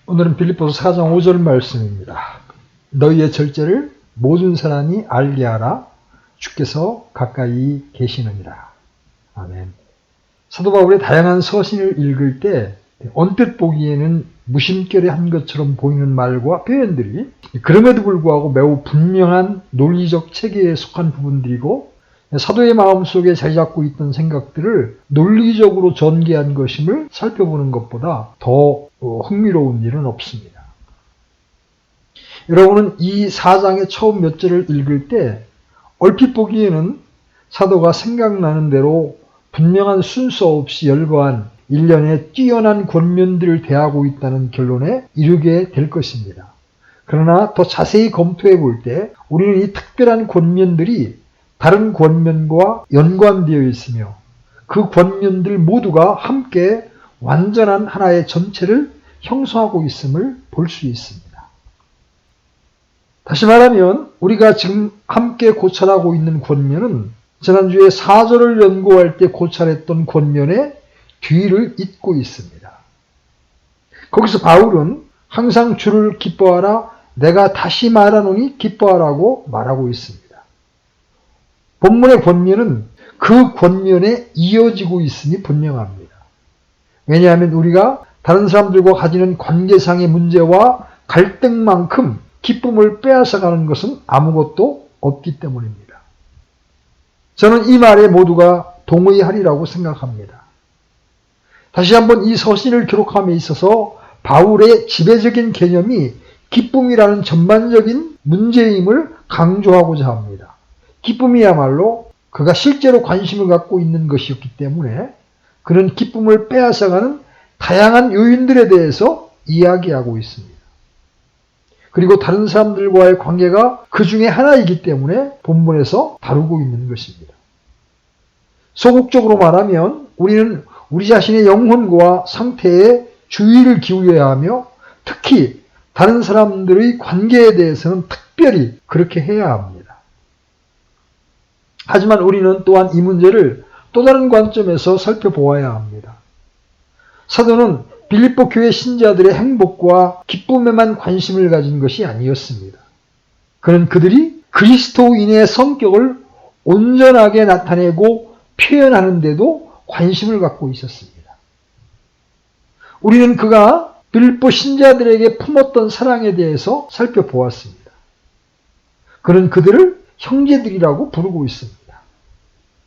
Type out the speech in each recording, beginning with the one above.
오늘은 빌립보서 4장 5절 말씀입니다. 너희의 절제를 모든 사람이 알게 하라. 주께서 가까이 계시느니라. 아멘. 사도 바울의 다양한 서신을 읽을 때 언뜻 보기에는 무심결에 것처럼 보이는 말과 표현들이 그럼에도 불구하고 매우 분명한 논리적 체계에 속한 부분들이고 사도의 마음속에 자리잡고 있던 생각들을 논리적으로 전개한 것임을 살펴보는 것보다 더 흥미로운 일은 없습니다. 여러분은 이 4장의 처음 몇 절을 읽을 때 얼핏 보기에는 사도가 생각나는 대로 분명한 순서 없이 열거한 일련의 뛰어난 권면들을 대하고 있다는 결론에 이르게 될 것입니다. 그러나 더 자세히 검토해 볼 때 우리는 이 특별한 권면들이 다른 권면과 연관되어 있으며 그 권면들 모두가 함께 완전한 하나의 전체를 형성하고 있음을 볼 수 있습니다. 다시 말하면 우리가 지금 함께 고찰하고 있는 권면은 지난주에 4절을 연구할 때 고찰했던 권면의 뒤를 잇고 있습니다. 거기서 바울은 항상 주를 기뻐하라, 내가 다시 말하노니 기뻐하라고 말하고 있습니다. 본문의 권면은 그 권면에 이어지고 있음이 분명합니다. 왜냐하면 우리가 다른 사람들과 가지는 관계상의 문제와 갈등만큼 기쁨을 빼앗아가는 것은 아무것도 없기 때문입니다. 저는 이 말에 모두가 동의하리라고 생각합니다. 다시 한번 이 서신을 기록함에 있어서 바울의 지배적인 개념이 기쁨이라는 전반적인 문제임을 강조하고자 합니다. 기쁨이야말로 그가 실제로 관심을 갖고 있는 것이었기 때문에 그는 기쁨을 빼앗아가는 다양한 요인들에 대해서 이야기하고 있습니다. 그리고 다른 사람들과의 관계가 그 중에 하나이기 때문에 본문에서 다루고 있는 것입니다. 소극적으로 말하면 우리는 우리 자신의 영혼과 상태에 주의를 기울여야 하며 특히 다른 사람들의 관계에 대해서는 특별히 그렇게 해야 합니다. 하지만 우리는 또한 이 문제를 또 다른 관점에서 살펴보아야 합니다. 사도는 빌립보 교회 신자들의 행복과 기쁨에만 관심을 가진 것이 아니었습니다. 그는 그들이 그리스도인의 성격을 온전하게 나타내고 표현하는 데도 관심을 갖고 있었습니다. 우리는 그가 빌립보 신자들에게 품었던 사랑에 대해서 살펴보았습니다. 그는 그들을 형제들이라고 부르고 있습니다.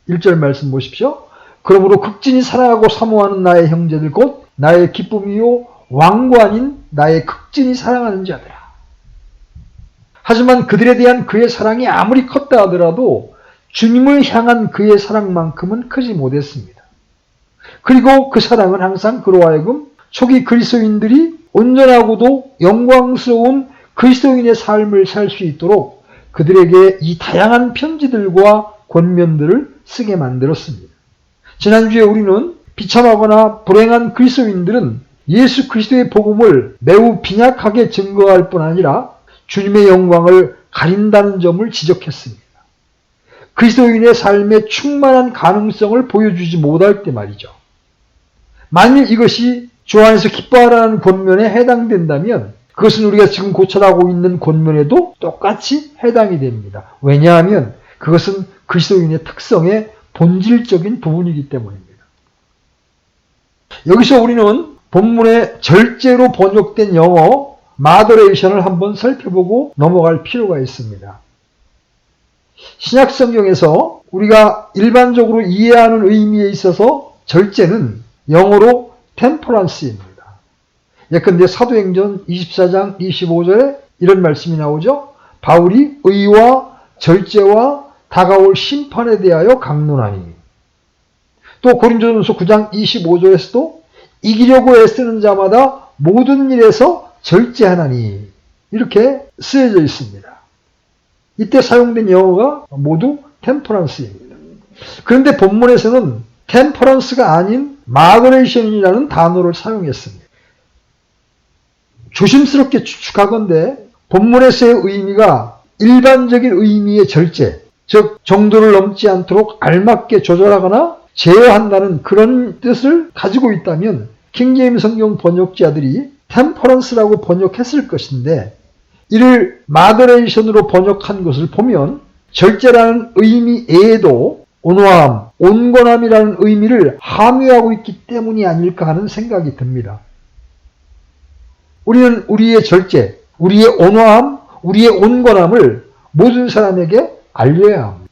1절 말씀 보십시오. 그러므로 극진히 사랑하고 사모하는 나의 형제들 곧 나의 기쁨이요 왕과 아닌 나의 극진히 사랑하는 자들아. 하지만 그들에 대한 그의 사랑이 아무리 컸다 하더라도 주님을 향한 그의 사랑만큼은 크지 못했습니다. 그리고 그 사랑은 항상 그로 하여금 초기 그리스도인들이 온전하고도 영광스러운 그리스도인의 삶을 살 수 있도록 그들에게 이 다양한 편지들과 권면들을 쓰게 만들었습니다. 지난주에 우리는 비참하거나 불행한 그리스도인들은 예수 그리스도의 복음을 매우 빈약하게 증거할 뿐 아니라 주님의 영광을 가린다는 점을 지적했습니다. 그리스도인의 삶의 충만한 가능성을 보여주지 못할 때 말이죠. 만일 이것이 주 안에서 기뻐하라는 권면에 해당된다면 그것은 우리가 지금 고찰하고 있는 권면에도 똑같이 해당이 됩니다. 왜냐하면 그것은 그리스도인의 특성의 본질적인 부분이기 때문입니다. 여기서 우리는 본문의 절제로 번역된 영어 moderation 한번 살펴보고 넘어갈 필요가 있습니다. 신약 성경에서 우리가 일반적으로 이해하는 의미에 있어서 절제는 영어로 temperance입니다. 예컨대 사도행전 24장 25절에 이런 말씀이 나오죠. 바울이 의와 절제와 다가올 심판에 대하여 강론하니. 또 고린도전서 9장 25절에서도 이기려고 애쓰는 자마다 모든 일에서 절제하나니 이렇게 쓰여져 있습니다. 이때 사용된 영어가 모두 temperance입니다. 그런데 본문에서는 temperance가 아닌 moderation이라는 단어를 사용했습니다. 조심스럽게 추측하건대 본문에서의 의미가 일반적인 의미의 절제, 즉 정도를 넘지 않도록 알맞게 조절하거나 제어한다는 그런 뜻을 가지고 있다면 킹제임스 성경 번역자들이 템퍼런스라고 번역했을 것인데 이를 마더레이션으로 번역한 것을 보면 절제라는 의미 외에도 온화함, 온건함이라는 의미를 함유하고 있기 때문이 아닐까 하는 생각이 듭니다. 우리는 우리의 절제, 우리의 온화함, 우리의 온건함을 모든 사람에게 알려야 합니다.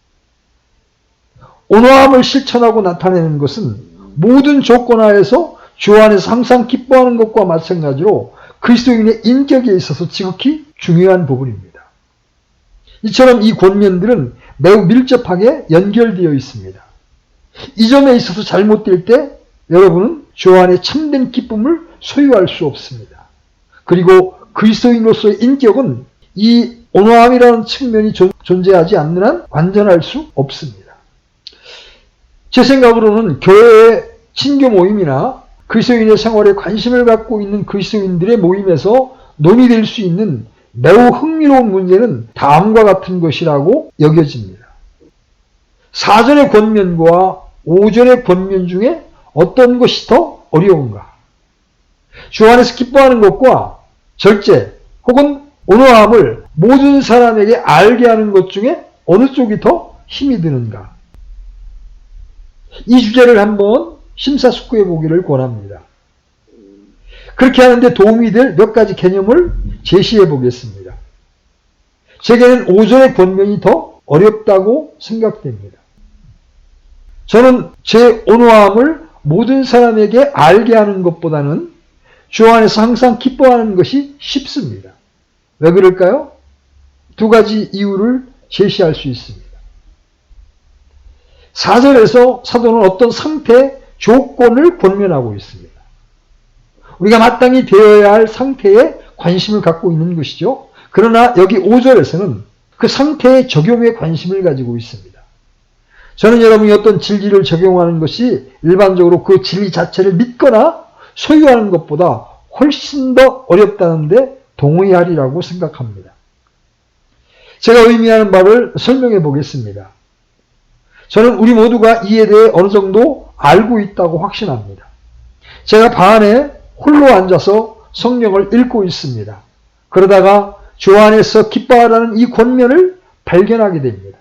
온화함을 실천하고 나타내는 것은 모든 조건 하에서 주 안에서 항상 기뻐하는 것과 마찬가지로 그리스도인의 인격에 있어서 지극히 중요한 부분입니다. 이처럼 이 권면들은 매우 밀접하게 연결되어 있습니다. 이 점에 있어서 잘못될 때 여러분은 주 안에 참된 기쁨을 소유할 수 없습니다. 그리고 그리스도인으로서의 인격은 이 온화함이라는 측면이 존재하지 않는 한 완전할 수 없습니다. 제 생각으로는 교회의 친교 모임이나 그리스도인의 생활에 관심을 갖고 있는 그리스도인들의 모임에서 논의될 수 있는 매우 흥미로운 문제는 다음과 같은 것이라고 여겨집니다. 4절의 권면과 5절의 권면 중에 어떤 것이 더 어려운가? 주 안에서 기뻐하는 것과 절제 혹은 온화함을 모든 사람에게 알게 하는 것 중에 어느 쪽이 더 힘이 드는가? 이 주제를 한번 심사숙고해 보기를 권합니다. 그렇게 하는데 도움이 될 몇 가지 개념을 제시해 보겠습니다. 제게는 5절의 권면이 더 어렵다고 생각됩니다. 저는 제 온화함을 모든 사람에게 알게 하는 것보다는 주 안에서 항상 기뻐하는 것이 쉽습니다. 왜 그럴까요? 두 가지 이유를 제시할 수 있습니다. 4절에서 사도는 어떤 상태, 조건을 권면하고 있습니다. 우리가 마땅히 되어야 할 상태에 관심을 갖고 있는 것이죠. 그러나 여기 5절에서는 그 상태의 적용에 관심을 가지고 있습니다. 저는 여러분이 어떤 진리를 적용하는 것이 일반적으로 그 진리 자체를 믿거나 소유하는 것보다 훨씬 더 어렵다는데 동의하리라고 생각합니다. 제가 의미하는 바를 설명해 보겠습니다. 저는 우리 모두가 이에 대해 어느 정도 알고 있다고 확신합니다. 제가 방 안에 홀로 앉아서 성경을 읽고 있습니다. 그러다가 주 안에서 기뻐하라는 이 권면을 발견하게 됩니다.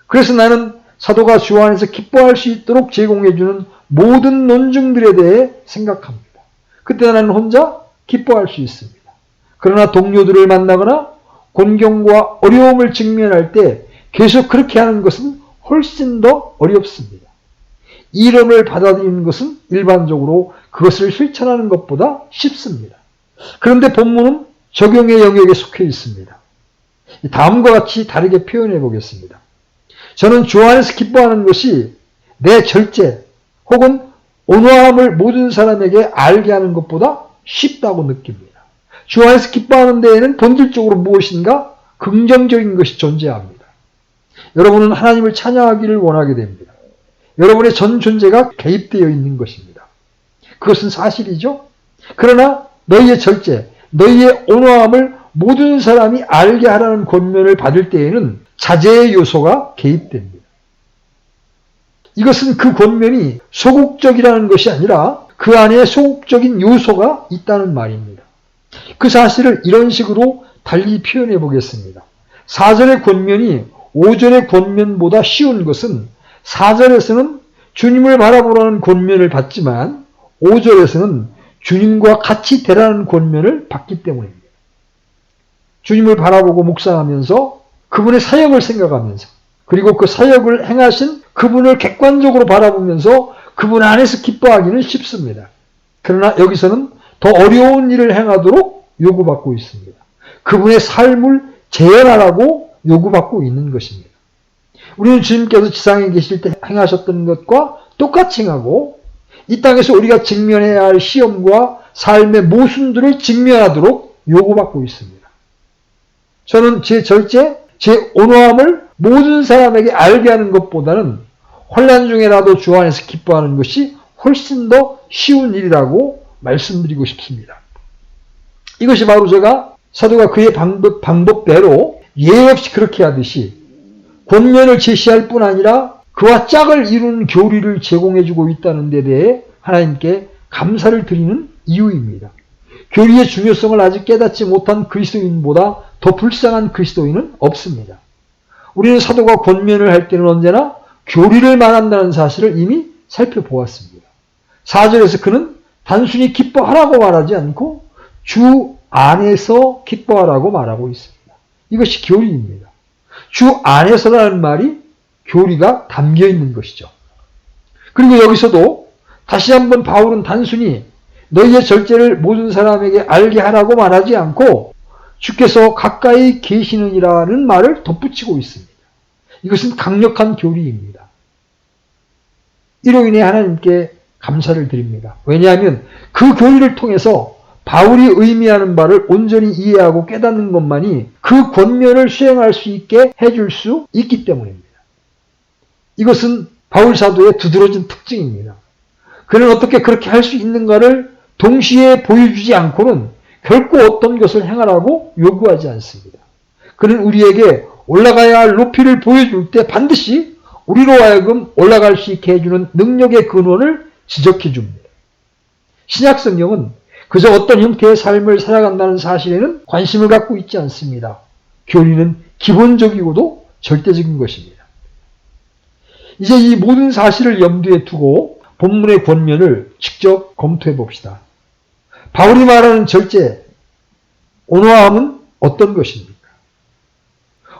그래서 나는 사도가 주 안에서 기뻐할 수 있도록 제공해주는 모든 논증들에 대해 생각합니다. 그때 나는 혼자 기뻐할 수 있습니다. 그러나 동료들을 만나거나 곤경과 어려움을 직면할 때 계속 그렇게 하는 것은 훨씬 더 어렵습니다. 이름을 받아들이는 것은 일반적으로 그것을 실천하는 것보다 쉽습니다. 그런데 본문은 적용의 영역에 속해 있습니다. 다음과 같이 다르게 표현해 보겠습니다. 저는 주 안에서 기뻐하는 것이 내 절제 혹은 온화함을 모든 사람에게 알게 하는 것보다 쉽다고 느낍니다. 주 안에서 기뻐하는 데에는 본질적으로 무엇인가 긍정적인 것이 존재합니다. 여러분은 하나님을 찬양하기를 원하게 됩니다. 여러분의 전 존재가 개입되어 있는 것입니다. 그것은 사실이죠. 그러나 너희의 절제, 너희의 온화함을 모든 사람이 알게 하라는 권면을 받을 때에는 자제의 요소가 개입됩니다. 이것은 그 권면이 소극적이라는 것이 아니라 그 안에 소극적인 요소가 있다는 말입니다. 그 사실을 이런 식으로 달리 표현해 보겠습니다. 4절의 권면이 5절의 권면보다 쉬운 것은 4절에서는 주님을 바라보라는 권면을 받지만 5절에서는 주님과 같이 되라는 권면을 받기 때문입니다. 주님을 바라보고 묵상하면서 그분의 사역을 생각하면서 그리고 그 사역을 행하신 그분을 객관적으로 바라보면서 그분 안에서 기뻐하기는 쉽습니다. 그러나 여기서는 더 어려운 일을 행하도록 요구받고 있습니다. 그분의 삶을 재현하라고 요구받고 있는 것입니다. 우리는 주님께서 지상에 계실 때 행하셨던 것과 똑같이 행하고 이 땅에서 우리가 직면해야 할 시험과 삶의 모순들을 직면하도록 요구받고 있습니다. 저는 제 절제, 제 온화함을 모든 사람에게 알게 하는 것보다는 혼란 중에라도 주 안에서 기뻐하는 것이 훨씬 더 쉬운 일이라고 말씀드리고 싶습니다. 이것이 바로 제가 사도가 그의 방법대로 예의 없이 그렇게 하듯이 권면을 제시할 뿐 아니라 그와 짝을 이루는 교리를 제공해주고 있다는 데 대해 하나님께 감사를 드리는 이유입니다. 교리의 중요성을 아직 깨닫지 못한 그리스도인보다 더 불쌍한 그리스도인은 없습니다. 우리는 사도가 권면을 할 때는 언제나 교리를 말한다는 사실을 이미 살펴보았습니다. 4절에서 그는 단순히 기뻐하라고 말하지 않고 주 안에서 기뻐하라고 말하고 있습니다. 이것이 교리입니다. 주 안에서라는 말이 교리가 담겨 있는 것이죠. 그리고 여기서도 다시 한번 바울은 단순히 너희의 절제를 모든 사람에게 알게 하라고 말하지 않고 주께서 가까이 계시느니라는 말을 덧붙이고 있습니다. 이것은 강력한 교리입니다. 이로 인해 하나님께 감사를 드립니다. 왜냐하면 그 교리를 통해서 바울이 의미하는 바를 온전히 이해하고 깨닫는 것만이 그 권면을 수행할 수 있게 해줄 수 있기 때문입니다. 이것은 바울 사도의 두드러진 특징입니다. 그는 어떻게 그렇게 할 수 있는가를 동시에 보여주지 않고는 결코 어떤 것을 행하라고 요구하지 않습니다. 그는 우리에게 올라가야 할 높이를 보여줄 때 반드시 우리로 하여금 올라갈 수 있게 해주는 능력의 근원을 지적해 줍니다. 신약 성경은 그저 어떤 형태의 삶을 살아간다는 사실에는 관심을 갖고 있지 않습니다. 교리는 기본적이고도 절대적인 것입니다. 이제 이 모든 사실을 염두에 두고 본문의 권면을 직접 검토해 봅시다. 바울이 말하는 절제, 온화함은 어떤 것입니까?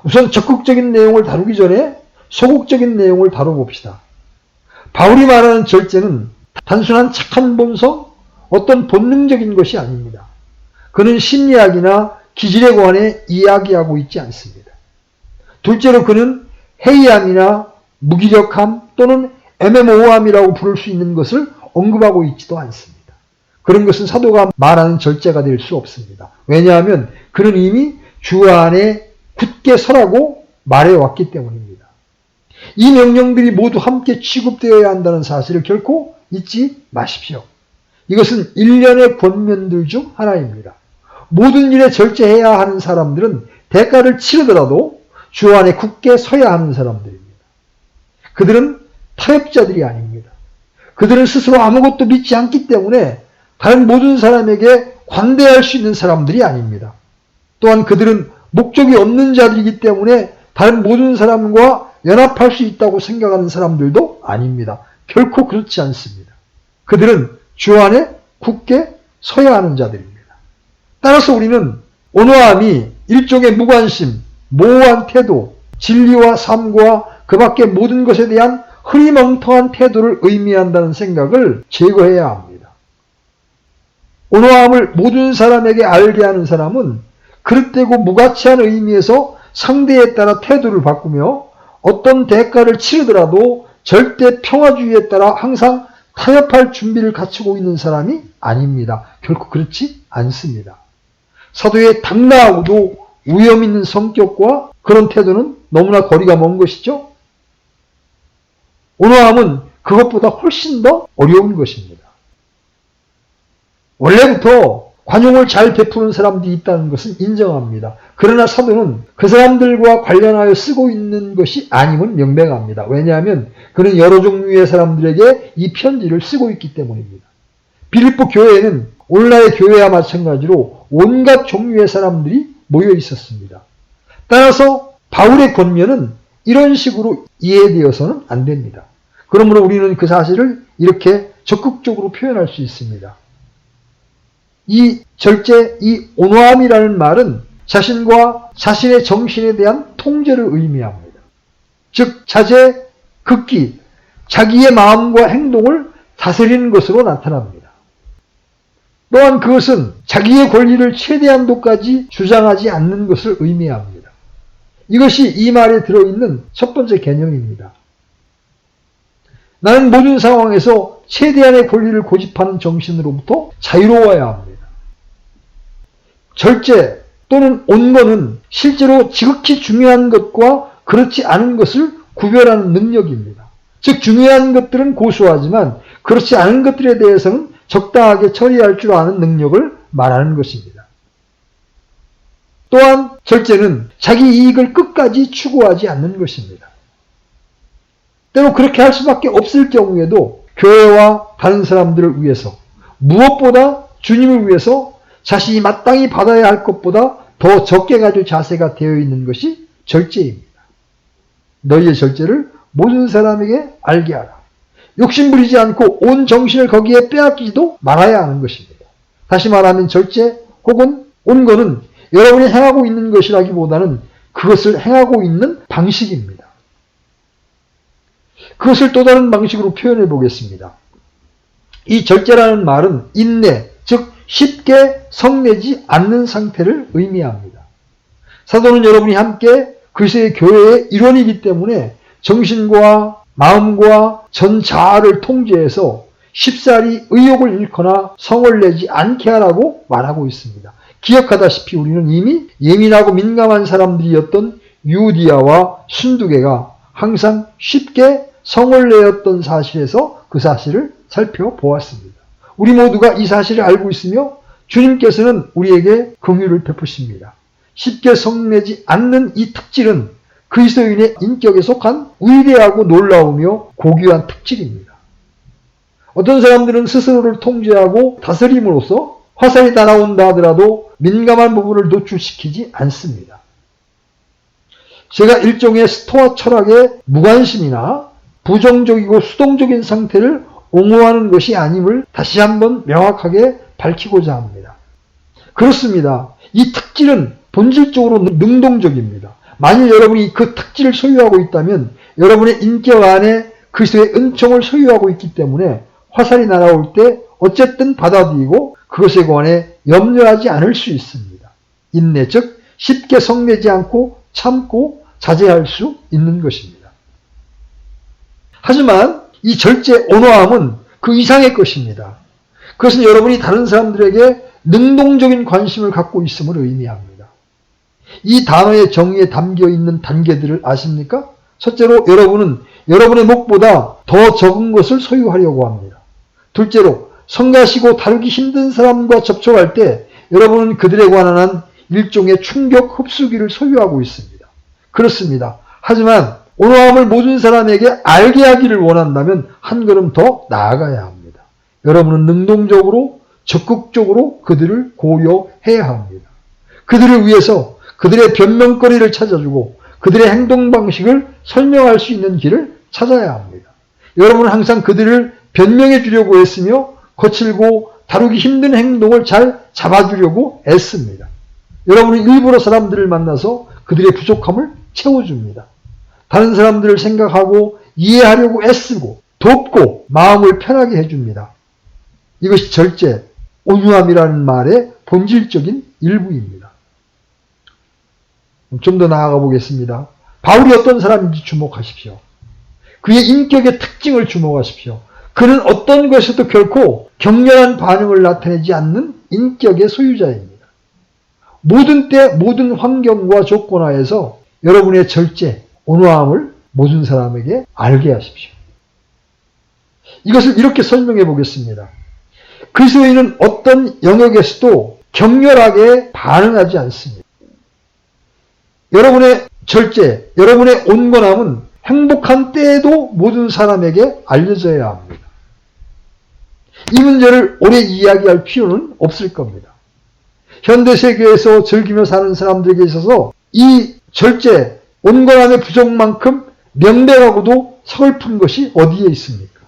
우선 적극적인 내용을 다루기 전에 소극적인 내용을 다뤄봅시다. 바울이 말하는 절제는 단순한 착한 본성, 어떤 본능적인 것이 아닙니다. 그는 심리학이나 기질에 관해 이야기하고 있지 않습니다. 둘째로 그는 해이함이나 무기력함 또는 애매모호함이라고 부를 수 있는 것을 언급하고 있지도 않습니다. 그런 것은 사도가 말하는 절제가 될 수 없습니다. 왜냐하면 그는 이미 주 안에 굳게 서라고 말해왔기 때문입니다. 이 명령들이 모두 함께 취급되어야 한다는 사실을 결코 잊지 마십시오. 이것은 일련의 권면들 중 하나입니다. 모든 일에 절제해야 하는 사람들은 대가를 치르더라도 주 안에 굳게 서야 하는 사람들입니다. 그들은 타협자들이 아닙니다. 그들은 스스로 아무것도 믿지 않기 때문에 다른 모든 사람에게 관대할 수 있는 사람들이 아닙니다. 또한 그들은 목적이 없는 자들이기 때문에 다른 모든 사람과 연합할 수 있다고 생각하는 사람들도 아닙니다. 결코 그렇지 않습니다. 그들은 주 안에 굳게 서야 하는 자들입니다. 따라서 우리는 온화함이 일종의 무관심, 모호한 태도, 진리와 삶과 그 밖의 모든 것에 대한 흐리멍텅한 태도를 의미한다는 생각을 제거해야 합니다. 온화함을 모든 사람에게 알게 하는 사람은 그릇되고 무가치한 의미에서 상대에 따라 태도를 바꾸며 어떤 대가를 치르더라도 절대 평화주의에 따라 항상 타협할 준비를 갖추고 있는 사람이 아닙니다. 결코 그렇지 않습니다. 사도의 당당하고도 위험 있는 성격과 그런 태도는 너무나 거리가 먼 것이죠. 온화함은 그것보다 훨씬 더 어려운 것입니다. 원래부터 관용을 잘 베푸는 사람들이 있다는 것은 인정합니다. 그러나 사도는 그 사람들과 관련하여 쓰고 있는 것이 아님은 명백합니다. 왜냐하면 그는 여러 종류의 사람들에게 이 편지를 쓰고 있기 때문입니다. 빌립보 교회에는 오늘날의 교회와 마찬가지로 온갖 종류의 사람들이 모여 있었습니다. 따라서 바울의 권면은 이런 식으로 이해되어서는 안 됩니다. 그러므로 우리는 그 사실을 이렇게 적극적으로 표현할 수 있습니다. 이 절제, 이 온화함이라는 말은 자신과 자신의 정신에 대한 통제를 의미합니다. 즉 자제, 극기, 자기의 마음과 행동을 다스리는 것으로 나타납니다. 또한 그것은 자기의 권리를 최대한도까지 주장하지 않는 것을 의미합니다. 이것이 이 말에 들어있는 첫 번째 개념입니다. 나는 모든 상황에서 최대한의 권리를 고집하는 정신으로부터 자유로워야 합니다. 절제 또는 온건은 실제로 지극히 중요한 것과 그렇지 않은 것을 구별하는 능력입니다. 즉 중요한 것들은 고수하지만 그렇지 않은 것들에 대해서는 적당하게 처리할 줄 아는 능력을 말하는 것입니다. 또한 절제는 자기 이익을 끝까지 추구하지 않는 것입니다. 때로 그렇게 할 수밖에 없을 경우에도 교회와 다른 사람들을 위해서 무엇보다 주님을 위해서 자신이 마땅히 받아야 할 것보다 더 적게 가질 자세가 되어 있는 것이 절제입니다. 너희의 절제를 모든 사람에게 알게 하라. 욕심부리지 않고 온 정신을 거기에 빼앗기지도 말아야 하는 것입니다. 다시 말하면 절제 혹은 온건은 여러분이 행하고 있는 것이라기보다는 그것을 행하고 있는 방식입니다. 그것을 또 다른 방식으로 표현해 보겠습니다. 이 절제라는 말은 인내, 즉 쉽게 성내지 않는 상태를 의미합니다. 사도는 여러분이 함께 그리스도의 교회의 일원이기 때문에 정신과 마음과 전 자아를 통제해서 쉽사리 의욕을 잃거나 성을 내지 않게 하라고 말하고 있습니다. 기억하다시피 우리는 이미 예민하고 민감한 사람들이었던 유디아와 순두개가 항상 쉽게 성을 내었던 사실에서 그 사실을 살펴보았습니다. 우리 모두가 이 사실을 알고 있으며 주님께서는 우리에게 긍휼을 베푸십니다. 쉽게 성내지 않는 이 특질은 그리스도인의 인격에 속한 위대하고 놀라우며 고귀한 특질입니다. 어떤 사람들은 스스로를 통제하고 다스림으로써 화살이 날아온다 하더라도 민감한 부분을 노출시키지 않습니다. 제가 일종의 스토아 철학의 무관심이나 부정적이고 수동적인 상태를 옹호하는 것이 아님을 다시 한번 명확하게 밝히고자 합니다. 그렇습니다. 이 특질은 본질적으로 능동적입니다. 만일 여러분이 그 특질을 소유하고 있다면 여러분의 인격 안에 그리스도의 은총을 소유하고 있기 때문에 화살이 날아올 때 어쨌든 받아들이고 그것에 관해 염려하지 않을 수 있습니다. 인내, 즉 쉽게 성내지 않고 참고 자제할 수 있는 것입니다. 하지만 이 절제 온화함은 그 이상의 것입니다. 그것은 여러분이 다른 사람들에게 능동적인 관심을 갖고 있음을 의미합니다. 이 단어의 정의에 담겨 있는 단계들을 아십니까? 첫째로 여러분은 여러분의 목보다 더 적은 것을 소유하려고 합니다. 둘째로 성가시고 다루기 힘든 사람과 접촉할 때 여러분은 그들에 관한 일종의 충격 흡수기를 소유하고 있습니다. 그렇습니다. 하지만 온화함을 모든 사람에게 알게 하기를 원한다면 한 걸음 더 나아가야 합니다. 여러분은 능동적으로 적극적으로 그들을 고려해야 합니다. 그들을 위해서 그들의 변명거리를 찾아주고 그들의 행동 방식을 설명할 수 있는 길을 찾아야 합니다. 여러분은 항상 그들을 변명해 주려고 했으며 거칠고 다루기 힘든 행동을 잘 잡아주려고 애씁니다. 여러분은 일부러 사람들을 만나서 그들의 부족함을 채워줍니다. 다른 사람들을 생각하고 이해하려고 애쓰고 돕고 마음을 편하게 해줍니다. 이것이 절제, 온유함이라는 말의 본질적인 일부입니다. 좀 더 나아가 보겠습니다. 바울이 어떤 사람인지 주목하십시오. 그의 인격의 특징을 주목하십시오. 그는 어떤 것에도 결코 격렬한 반응을 나타내지 않는 인격의 소유자입니다. 모든 때 모든 환경과 조건 하에서 여러분의 절제, 온화함을 모든 사람에게 알게 하십시오. 이것을 이렇게 설명해 보겠습니다. 그리스도인은 어떤 영역에서도 격렬하게 반응하지 않습니다. 여러분의 절제, 여러분의 온건함은 행복한 때에도 모든 사람에게 알려져야 합니다. 이 문제를 오래 이야기할 필요는 없을 겁니다. 현대세계에서 즐기며 사는 사람들에게 있어서 이 절제, 온건함의 부족만큼 명백하고도 서글픈 것이 어디에 있습니까?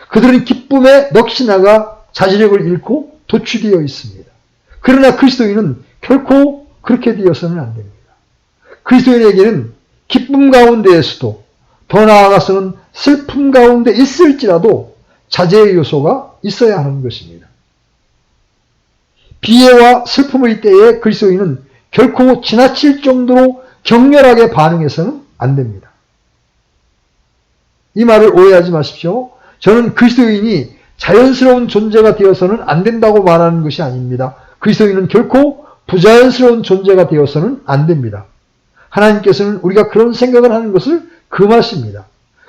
그들은 기쁨에 넋이 나가 자제력을 잃고 도취되어 있습니다. 그러나 그리스도인은 결코 그렇게 되어서는 안 됩니다. 그리스도인에게는 기쁨 가운데에서도 더 나아가서는 슬픔 가운데 있을지라도 자제의 요소가 있어야 하는 것입니다. 비애와 슬픔의 때에 그리스도인은 결코 지나칠 정도로 격렬하게 반응해서는 안 됩니다. 이 말을 오해하지 마십시오. 저는 그리스도인이 자연스러운 존재가 되어서는 안 된다고 말하는 것이 아닙니다. 그리스도인은 결코 부자연스러운 존재가 되어서는 안 됩니다. 하나님께서는 우리가 그런 생각을 하는 것을 금하십니다.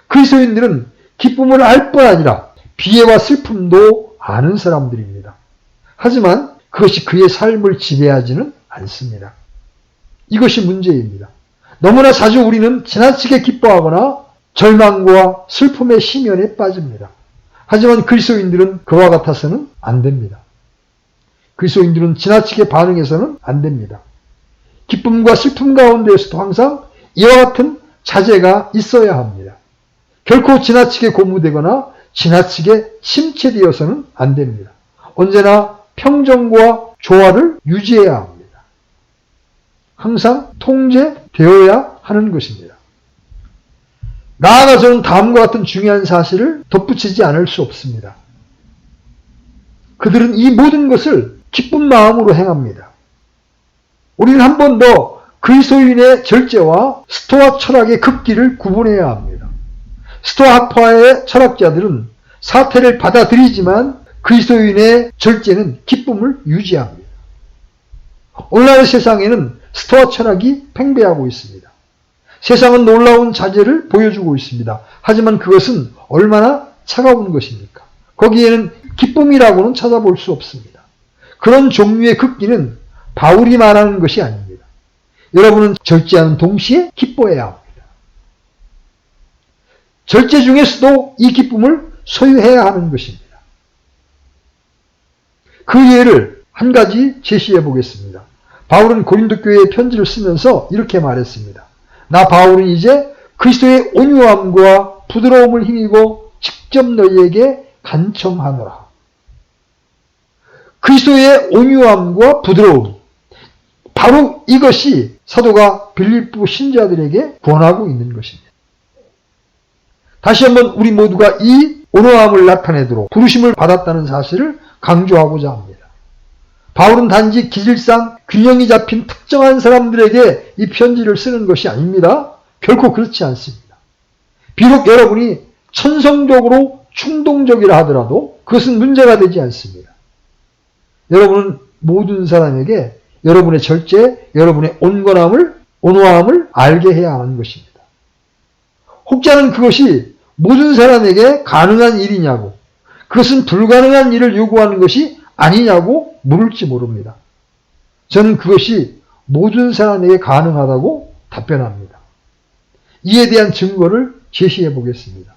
그리스도인들은 기쁨을 알 뿐 아니라 비애와 슬픔도 아는 사람들입니다. 하지만 그것이 그의 삶을 지배하지는 않습니다. 이것이 문제입니다. 너무나 자주 우리는 지나치게 기뻐하거나 절망과 슬픔의 심연에 빠집니다. 하지만 그리스도인들은 그와 같아서는 안 됩니다. 그리스도인들은 지나치게 반응해서는 안 됩니다. 기쁨과 슬픔 가운데에서도 항상 이와 같은 자제가 있어야 합니다. 결코 지나치게 고무되거나 지나치게 심취되어서는 안 됩니다. 언제나 평정과 조화를 유지해야 합니다. 항상 통제되어야 하는 것입니다. 나아가서는 다음과 같은 중요한 사실을 덧붙이지 않을 수 없습니다. 그들은 이 모든 것을 기쁜 마음으로 행합니다. 우리는 한 번 더 그리스도인의 절제와 스토아 철학의 극기를 구분해야 합니다. 스토아 학파의 철학자들은 사태를 받아들이지만 그리스도인의 절제는 기쁨을 유지합니다. 오늘날 세상에는 스토아 철학이 팽배하고 있습니다. 세상은 놀라운 자제를 보여주고 있습니다. 하지만 그것은 얼마나 차가운 것입니까? 거기에는 기쁨이라고는 찾아볼 수 없습니다. 그런 종류의 극기는 바울이 말하는 것이 아닙니다. 여러분은 절제하는 동시에 기뻐해야 합니다. 절제 중에서도 이 기쁨을 소유해야 하는 것입니다. 그 예를 한 가지 제시해 보겠습니다. 바울은 고린도 교회에 편지를 쓰면서 이렇게 말했습니다. 나 바울은 이제 그리스도의 온유함과 부드러움을 힘입어 직접 너희에게 간청하노라. 그리스도의 온유함과 부드러움, 바로 이것이 사도가 빌립보 신자들에게 권하고 있는 것입니다. 다시 한번 우리 모두가 이 온유함을 나타내도록 부르심을 받았다는 사실을 강조하고자 합니다. 바울은 단지 기질상 균형이 잡힌 특정한 사람들에게 이 편지를 쓰는 것이 아닙니다. 결코 그렇지 않습니다. 비록 여러분이 천성적으로 충동적이라 하더라도 그것은 문제가 되지 않습니다. 여러분은 모든 사람에게 여러분의 절제, 여러분의 온유함을 알게 해야 하는 것입니다. 혹자는 그것이 모든 사람에게 가능한 일이냐고, 그것은 불가능한 일을 요구하는 것이 아니냐고 물을지 모릅니다. 저는 그것이 모든 사람에게 가능하다고 답변합니다. 이에 대한 증거를 제시해 보겠습니다.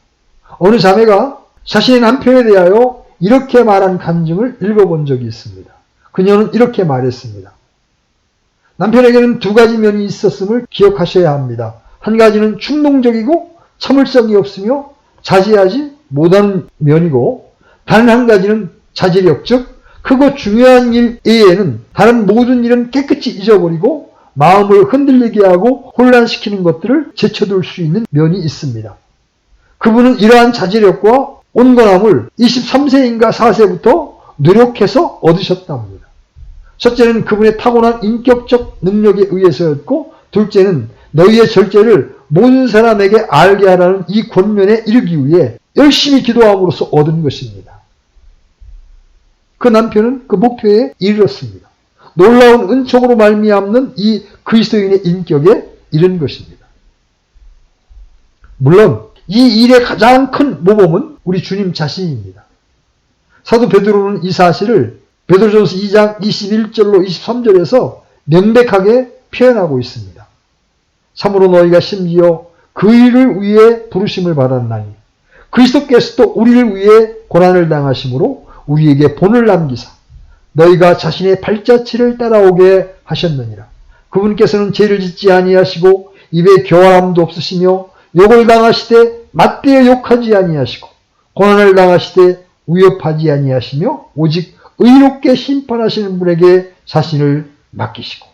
어느 자매가 자신의 남편에 대하여 이렇게 말한 간증을 읽어본 적이 있습니다. 그녀는 이렇게 말했습니다. 남편에게는 두 가지 면이 있었음을 기억하셔야 합니다. 한 가지는 충동적이고 참을성이 없으며 자제하지 못하는 면이고, 다른 한 가지는 자제력, 즉 크고 중요한 일 외에는 다른 모든 일은 깨끗이 잊어버리고 마음을 흔들리게 하고 혼란시키는 것들을 제쳐둘 수 있는 면이 있습니다. 그분은 이러한 자제력과 온건함을 23세인가 4세부터 노력해서 얻으셨답니다. 첫째는 그분의 타고난 인격적 능력에 의해서였고, 둘째는 너희의 절제를 모든 사람에게 알게 하라는 이 권면에 이르기 위해 열심히 기도함으로써 얻은 것입니다. 그 남편은 그 목표에 이르렀습니다. 놀라운 은총으로 말미암는 이 그리스도인의 인격에 이른 것입니다. 물론 이 일의 가장 큰 모범은 우리 주님 자신입니다. 사도 베드로는 이 사실을 베드로전서 2장 21절로 23절에서 명백하게 표현하고 있습니다. 참으로 너희가 심지어 그 일을 위해 부르심을 받았나니 그리스도께서도 우리를 위해 고난을 당하심으로 우리에게 본을 남기사 너희가 자신의 발자취를 따라오게 하셨느니라. 그분께서는 죄를 짓지 아니하시고 입에 교활함도 없으시며 욕을 당하시되 맞대어 욕하지 아니하시고 고난을 당하시되 위협하지 아니하시며 오직 의롭게 심판하시는 분에게 자신을 맡기시고.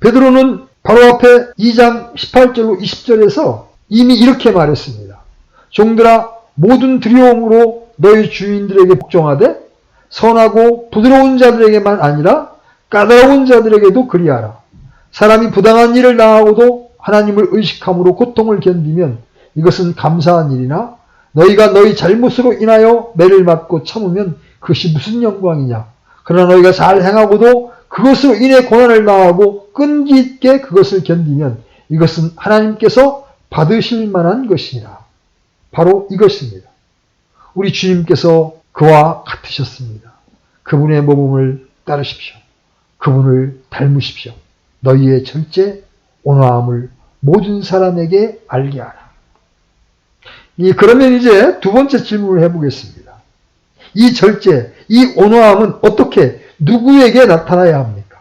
베드로는 바로 앞에 2장 18절로 20절에서 이미 이렇게 말했습니다. 종들아, 모든 두려움으로 너희 주인들에게 복종하되 선하고 부드러운 자들에게만 아니라 까다로운 자들에게도 그리하라. 사람이 부당한 일을 당하고도 하나님을 의식함으로 고통을 견디면 이것은 감사한 일이나 너희가 너희 잘못으로 인하여 매를 맞고 참으면 그것이 무슨 영광이냐. 그러나 너희가 잘 행하고도 그것으로 인해 고난을 당하고 끈기 있게 그것을 견디면 이것은 하나님께서 받으실 만한 것이니라. 바로 이것입니다. 우리 주님께서 그와 같으셨습니다. 그분의 모범을 따르십시오. 그분을 닮으십시오. 너희의 절제, 온화함을 모든 사람에게 알게 하라. 그러면 이제 두 번째 질문을 해보겠습니다. 이 절제, 이 온화함은 어떻게 누구에게 나타나야 합니까?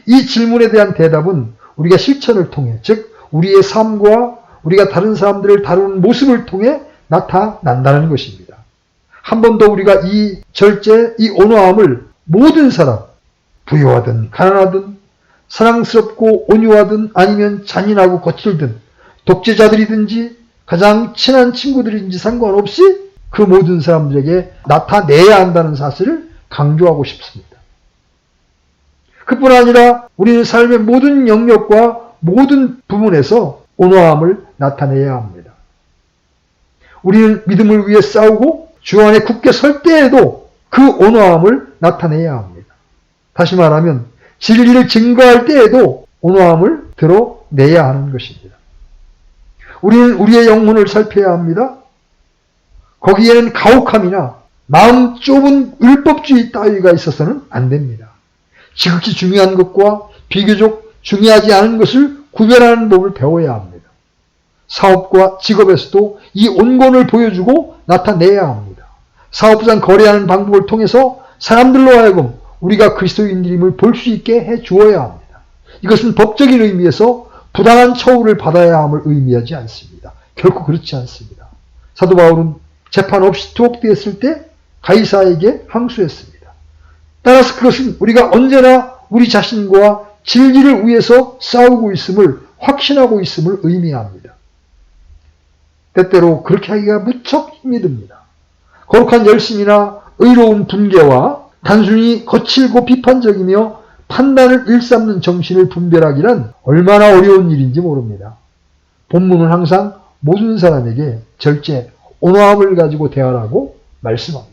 이 질문에 대한 대답은 우리가 실천을 통해, 즉 우리의 삶과 우리가 다른 사람들을 다루는 모습을 통해 나타난다는 것입니다. 한 번 더 우리가 이 절제, 이 온화함을 모든 사람, 부유하든 가난하든 사랑스럽고 온유하든 아니면 잔인하고 거칠든 독재자들이든지 가장 친한 친구들인지 상관없이 그 모든 사람들에게 나타내야 한다는 사실을 강조하고 싶습니다. 그뿐 아니라 우리는 삶의 모든 영역과 모든 부분에서 온화함을 나타내야 합니다. 우리는 믿음을 위해 싸우고 주 안에 굳게 설 때에도 그 온화함을 나타내야 합니다. 다시 말하면 진리를 증거할 때에도 온화함을 드러내야 하는 것입니다. 우리는 우리의 영혼을 살펴야 합니다. 거기에는 가혹함이나 마음 좁은 율법주의 따위가 있어서는 안 됩니다. 지극히 중요한 것과 비교적 중요하지 않은 것을 구별하는 법을 배워야 합니다. 사업과 직업에서도 이 온건을 보여주고 나타내야 합니다. 사업상 거래하는 방법을 통해서 사람들로 하여금 우리가 그리스도인들임을 볼 수 있게 해 주어야 합니다. 이것은 법적인 의미에서 부당한 처우를 받아야 함을 의미하지 않습니다. 결코 그렇지 않습니다. 사도 바울은 재판 없이 투옥되었을 때 가이사에게 항소했습니다. 따라서 그것은 우리가 언제나 우리 자신과 진리를 위해서 싸우고 있음을 확신하고 있음을 의미합니다. 때때로 그렇게 하기가 무척 힘이 듭니다. 거룩한 열심이나 의로운 분개와 단순히 거칠고 비판적이며 판단을 일삼는 정신을 분별하기란 얼마나 어려운 일인지 모릅니다. 본문은 항상 모든 사람에게 절제, 온화함을 가지고 대하라고 말씀합니다.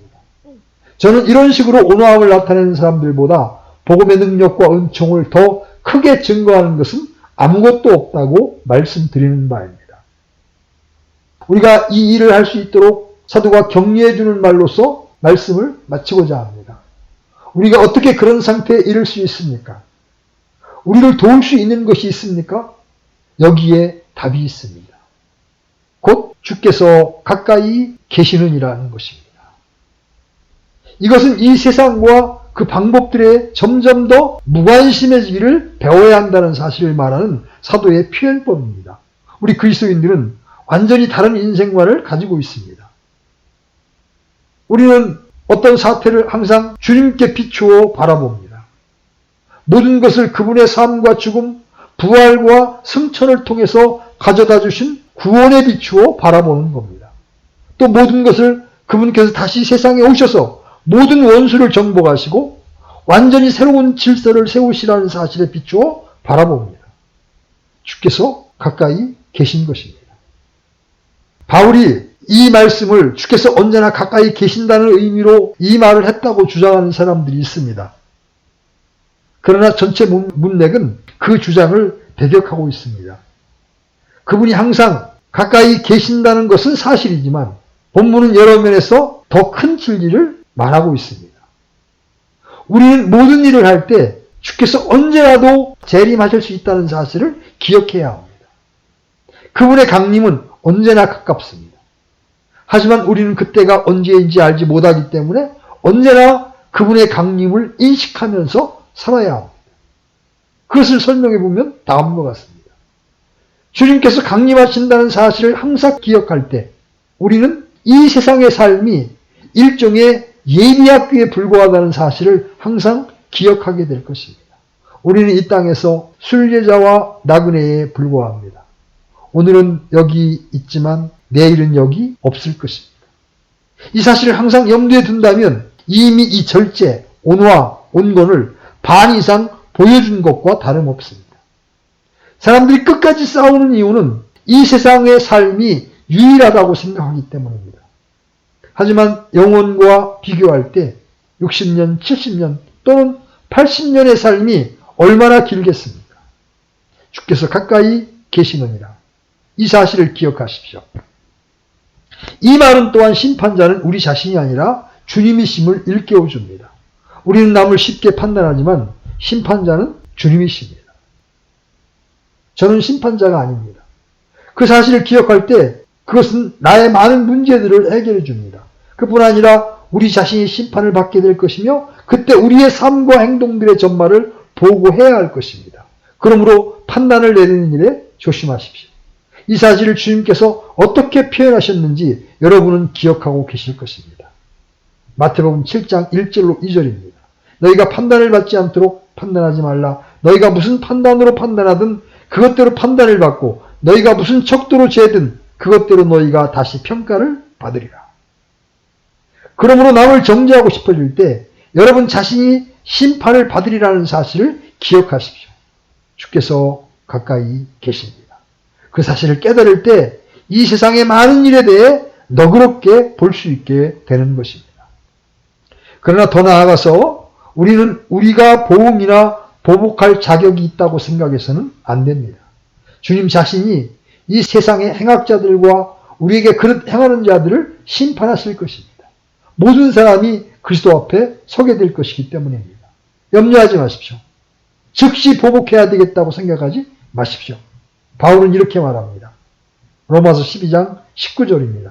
저는 이런 식으로 온화함을 나타내는 사람들보다 복음의 능력과 은총을 더 크게 증거하는 것은 아무것도 없다고 말씀드리는 바입니다. 우리가 이 일을 할 수 있도록 사도가 격려해 주는 말로서 말씀을 마치고자 합니다. 우리가 어떻게 그런 상태에 이를 수 있습니까? 우리를 도울 수 있는 것이 있습니까? 여기에 답이 있습니다. 곧 주께서 가까이 계시느니라는 것입니다. 이것은 이 세상과 그 방법들에 점점 더 무관심해지기를 배워야 한다는 사실을 말하는 사도의 표현법입니다. 우리 그리스도인들은 완전히 다른 인생관을 가지고 있습니다. 우리는 어떤 사태를 항상 주님께 비추어 바라봅니다. 모든 것을 그분의 삶과 죽음, 부활과 승천을 통해서 가져다 주신 구원에 비추어 바라보는 겁니다. 또 모든 것을 그분께서 다시 세상에 오셔서 모든 원수를 정복하시고 완전히 새로운 질서를 세우시라는 사실에 비추어 바라봅니다. 주께서 가까이 계신 것입니다. 바울이 이 말씀을 주께서 언제나 가까이 계신다는 의미로 이 말을 했다고 주장하는 사람들이 있습니다. 그러나 전체 문맥은 그 주장을 배격하고 있습니다. 그분이 항상 가까이 계신다는 것은 사실이지만 본문은 여러 면에서 더 큰 진리를 말하고 있습니다. 우리는 모든 일을 할 때 주께서 언제라도 재림하실 수 있다는 사실을 기억해야 합니다. 그분의 강림은 언제나 가깝습니다. 하지만 우리는 그때가 언제인지 알지 못하기 때문에 언제나 그분의 강림을 인식하면서 살아야 합니다. 그것을 설명해 보면 다음과 같습니다. 주님께서 강림하신다는 사실을 항상 기억할 때 우리는 이 세상의 삶이 일종의 예비학교에 불과하다는 사실을 항상 기억하게 될 것입니다. 우리는 이 땅에서 순례자와 나그네에 불과합니다. 오늘은 여기 있지만 내일은 여기 없을 것입니다. 이 사실을 항상 염두에 둔다면 이미 이 절제, 온화, 온건을 반 이상 보여준 것과 다름없습니다. 사람들이 끝까지 싸우는 이유는 이 세상의 삶이 유일하다고 생각하기 때문입니다. 하지만 영혼과 비교할 때 60년, 70년 또는 80년의 삶이 얼마나 길겠습니까? 주께서 가까이 계시느니라. 이 사실을 기억하십시오. 이 말은 또한 심판자는 우리 자신이 아니라 주님이심을 일깨워줍니다. 우리는 남을 쉽게 판단하지만 심판자는 주님이십니다. 저는 심판자가 아닙니다. 그 사실을 기억할 때 그것은 나의 많은 문제들을 해결해 줍니다. 그뿐 아니라 우리 자신이 심판을 받게 될 것이며 그때 우리의 삶과 행동들의 전말을 보고해야 할 것입니다. 그러므로 판단을 내리는 일에 조심하십시오. 이 사실을 주님께서 어떻게 표현하셨는지 여러분은 기억하고 계실 것입니다. 마태복음 7장 1절로 2절입니다. 너희가 판단을 받지 않도록 판단하지 말라. 너희가 무슨 판단으로 판단하든 그것대로 판단을 받고 너희가 무슨 척도로 재든 그것대로 너희가 다시 평가를 받으리라. 그러므로 남을 정죄하고 싶어질 때 여러분 자신이 심판을 받으리라는 사실을 기억하십시오. 주께서 가까이 계십니다. 그 사실을 깨달을 때 이 세상의 많은 일에 대해 너그럽게 볼 수 있게 되는 것입니다. 그러나 더 나아가서 우리는 우리가 보응이나 보복할 자격이 있다고 생각해서는 안 됩니다. 주님 자신이 이 세상의 행악자들과 우리에게 그릇 행하는 자들을 심판하실 것입니다. 모든 사람이 그리스도 앞에 서게 될 것이기 때문입니다. 염려하지 마십시오. 즉시 보복해야 되겠다고 생각하지 마십시오. 바울은 이렇게 말합니다. 로마서 12장 19절입니다.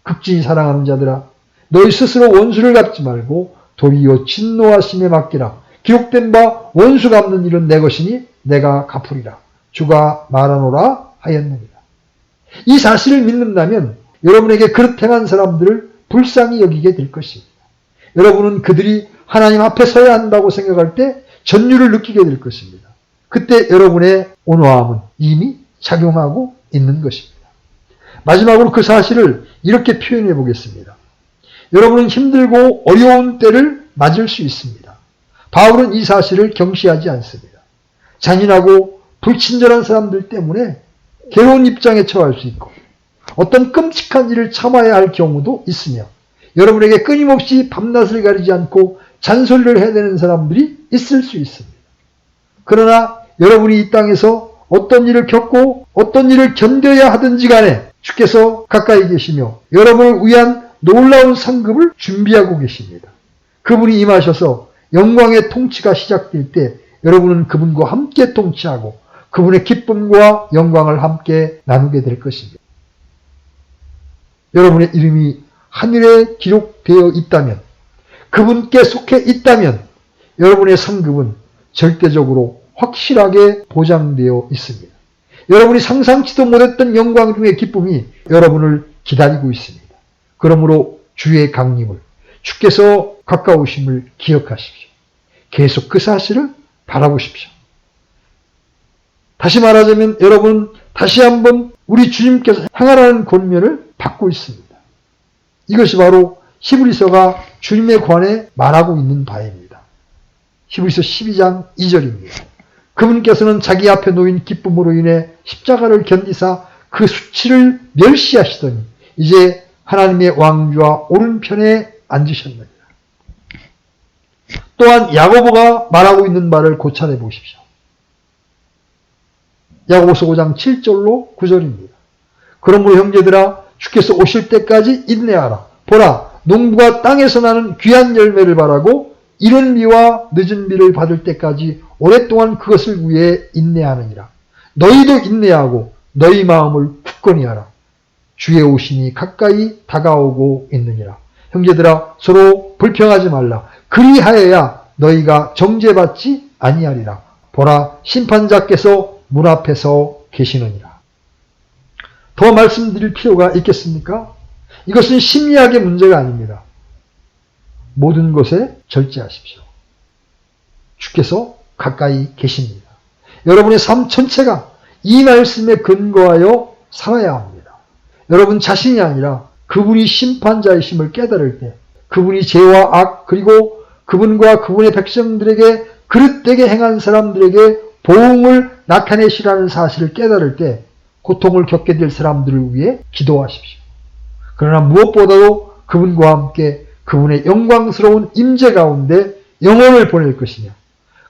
극진히 사랑하는 자들아 너희 스스로 원수를 갚지 말고 도리어 진노하심에 맡기라. 기록된 바 원수 갚는 일은 내 것이니 내가 갚으리라. 주가 말하노라 하였느니라. 이 사실을 믿는다면 여러분에게 그릇 행한 사람들을 불쌍히 여기게 될 것입니다. 여러분은 그들이 하나님 앞에 서야 한다고 생각할 때 전율을 느끼게 될 것입니다. 그때 여러분의 온화함은 이미 작용하고 있는 것입니다. 마지막으로 그 사실을 이렇게 표현해 보겠습니다. 여러분은 힘들고 어려운 때를 맞을 수 있습니다. 바울은 이 사실을 경시하지 않습니다. 잔인하고 불친절한 사람들 때문에 괴로운 입장에 처할 수 있고 어떤 끔찍한 일을 참아야 할 경우도 있으며 여러분에게 끊임없이 밤낮을 가리지 않고 잔소리를 해대는 사람들이 있을 수 있습니다. 그러나 여러분이 이 땅에서 어떤 일을 겪고 어떤 일을 견뎌야 하든지 간에 주께서 가까이 계시며 여러분을 위한 놀라운 상급을 준비하고 계십니다. 그분이 임하셔서 영광의 통치가 시작될 때 여러분은 그분과 함께 통치하고 그분의 기쁨과 영광을 함께 나누게 될 것입니다. 여러분의 이름이 하늘에 기록되어 있다면 그분께 속해 있다면 여러분의 상급은 절대적으로 확실하게 보장되어 있습니다. 여러분이 상상치도 못했던 영광 중의 기쁨이 여러분을 기다리고 있습니다. 그러므로 주의 강림을 주께서 가까우심을 기억하십시오. 계속 그 사실을 바라보십시오. 다시 말하자면 여러분 다시 한번 우리 주님께서 행하라는 권면을 받고 있습니다. 이것이 바로 히브리서가 주님에 관해 말하고 있는 바입니다. 히브리서 12장 2절입니다. 그분께서는 자기 앞에 놓인 기쁨으로 인해 십자가를 견디사 그 수치를 멸시하시더니 이제 하나님의 왕좌 오른편에 앉으셨느니라. 또한 야고보가 말하고 있는 말을 고찰해 보십시오. 야고보서 5장 7절로 9절입니다. 그러므로 형제들아 주께서 오실 때까지 인내하라. 보라 농부가 땅에서 나는 귀한 열매를 바라고 이른 비와 늦은 비를 받을 때까지 오랫동안 그것을 위해 인내하느니라. 너희도 인내하고 너희 마음을 굳건히 하라. 주의 오심이 가까이 다가오고 있느니라. 형제들아 서로 불평하지 말라. 그리하여야 너희가 정죄받지 아니하리라. 보라 심판자께서 문 앞에서 계시느니라. 더 말씀드릴 필요가 있겠습니까? 이것은 심리학의 문제가 아닙니다. 모든 것에 절제하십시오. 주께서 가까이 계십니다. 여러분의 삶 전체가 이 말씀에 근거하여 살아야 합니다. 여러분 자신이 아니라 그분이 심판자이심을 깨달을 때 그분이 죄와 악 그리고 그분과 그분의 백성들에게 그릇되게 행한 사람들에게 보응을 나타내시라는 사실을 깨달을 때 고통을 겪게 될 사람들을 위해 기도하십시오. 그러나 무엇보다도 그분과 함께 그분의 영광스러운 임재 가운데 영혼을 보낼 것이며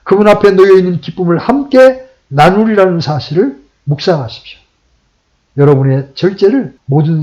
그분 앞에 놓여있는 기쁨을 함께 나누리라는 사실을 묵상하십시오. 여러분의 절제를 모든